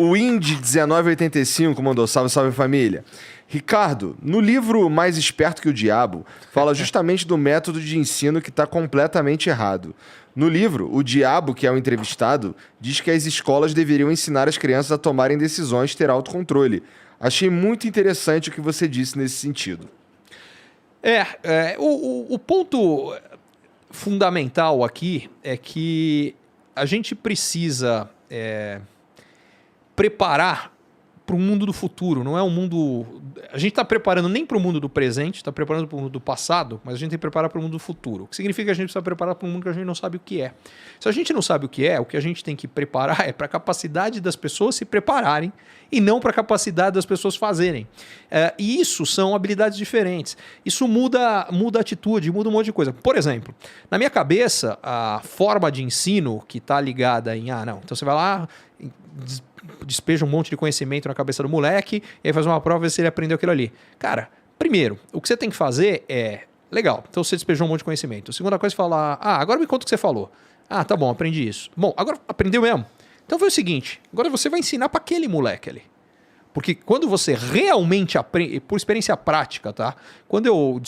O Indy 1985 mandou salve, salve família. Ricardo, no livro Mais Esperto que o Diabo, fala justamente do método de ensino que está completamente errado. No livro, o diabo, que é o entrevistado, diz que as escolas deveriam ensinar as crianças a tomarem decisões e ter autocontrole. Achei muito interessante o que você disse nesse sentido. O ponto fundamental aqui é que a gente precisa preparar para o mundo do futuro. Não é um mundo... A gente está preparando nem para o mundo do presente, está preparando para o mundo do passado, mas a gente tem que preparar para o mundo do futuro. O que significa que a gente precisa preparar para um mundo que a gente não sabe o que é. Se a gente não sabe o que a gente tem que preparar é para a capacidade das pessoas se prepararem e não para a capacidade das pessoas fazerem. E isso são habilidades diferentes. Isso muda a atitude, muda um monte de coisa. Por exemplo, na minha cabeça, a forma de ensino que está ligada em... então você vai lá... despeja um monte de conhecimento na cabeça do moleque e aí faz uma prova e vê se ele aprendeu aquilo ali. Cara, primeiro, o que você tem que fazer é... Legal, então você despejou um monte de conhecimento. A segunda coisa é falar... agora me conta o que você falou. Tá bom, aprendi isso. Bom, agora aprendeu mesmo? Então foi o seguinte, agora você vai ensinar para aquele moleque ali. Porque quando você realmente aprende, por experiência prática, tá? Quando eu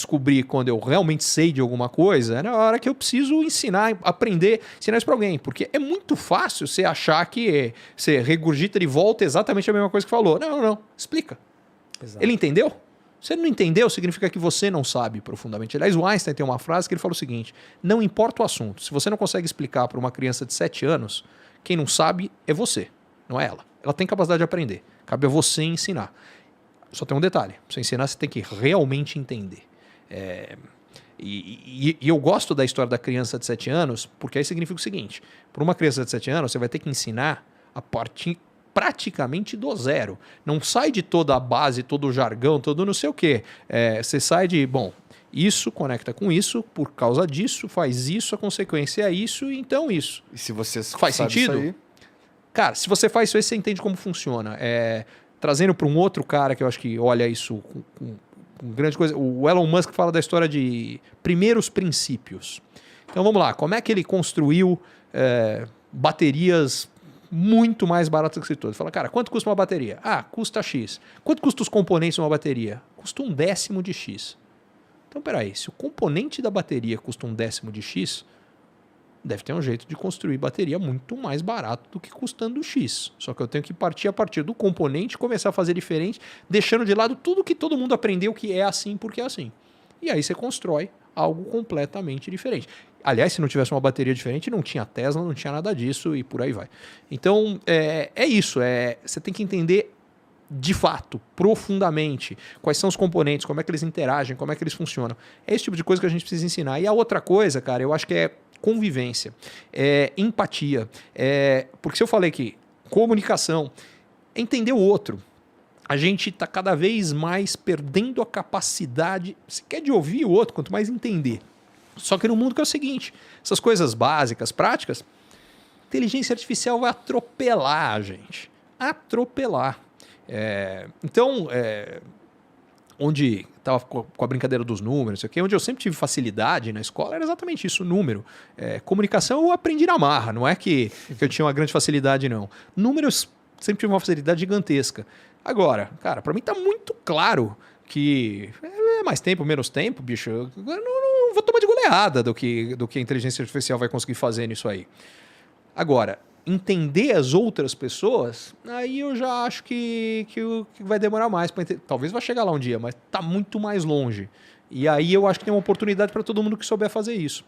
realmente sei de alguma coisa, é na hora que eu preciso ensinar isso para alguém. Porque é muito fácil você achar que você regurgita de volta exatamente a mesma coisa que falou. Não, explica. Exato. Ele entendeu? Se ele não entendeu, significa que você não sabe profundamente. Aliás, o Einstein tem uma frase que ele fala o seguinte, não importa o assunto, se você não consegue explicar para uma criança de 7 anos, quem não sabe é você, não é ela. Ela tem capacidade de aprender. Cabe a você ensinar. Só tem um detalhe. Para você ensinar, você tem que realmente entender. E eu gosto da história da criança de 7 anos, porque aí significa o seguinte. Para uma criança de 7 anos, você vai ter que ensinar a partir praticamente do zero. Não sai de toda a base, todo o jargão, todo não sei o quê. Você sai de, isso conecta com isso, por causa disso, faz isso, a consequência é isso, então isso. E se você faz sentido? Isso aí... Cara, se você faz isso aí, você entende como funciona. Trazendo para um outro cara que eu acho que olha isso com grande coisa, o Elon Musk fala da história de primeiros princípios. Então vamos lá, como é que ele construiu baterias muito mais baratas que tudo? Ele fala, cara, quanto custa uma bateria? Custa X. Quanto custa os componentes de uma bateria? Custa 1/10 de X. Então peraí, se o componente da bateria custa 1/10 de X... deve ter um jeito de construir bateria muito mais barato do que custando X. Só que eu tenho que partir a partir do componente, começar a fazer diferente, deixando de lado tudo que todo mundo aprendeu que é assim porque é assim. E aí você constrói algo completamente diferente. Aliás, se não tivesse uma bateria diferente, não tinha Tesla, não tinha nada disso e por aí vai. Então, é isso. Você tem que entender de fato, profundamente, quais são os componentes, como é que eles interagem, como é que eles funcionam. É esse tipo de coisa que a gente precisa ensinar. E a outra coisa, cara, eu acho que é convivência, empatia. Porque se eu falei que comunicação, entender o outro, a gente está cada vez mais perdendo a capacidade, se quer de ouvir o outro, quanto mais entender. Só que no mundo que é o seguinte, essas coisas básicas, práticas, inteligência artificial vai atropelar a gente. Atropelar. Então, onde estava com a brincadeira dos números, onde eu sempre tive facilidade na escola, era exatamente isso, número. Comunicação eu aprendi na marra, não é que eu tinha uma grande facilidade, não. Números sempre tive uma facilidade gigantesca. Agora, cara, para mim está muito claro que mais tempo, menos tempo, bicho, eu não vou tomar de goleada do que a inteligência artificial vai conseguir fazer nisso aí. Agora, entender as outras pessoas, aí eu já acho que vai demorar mais. Talvez vai chegar lá um dia, mas está muito mais longe. E aí eu acho que tem uma oportunidade para todo mundo que souber fazer isso.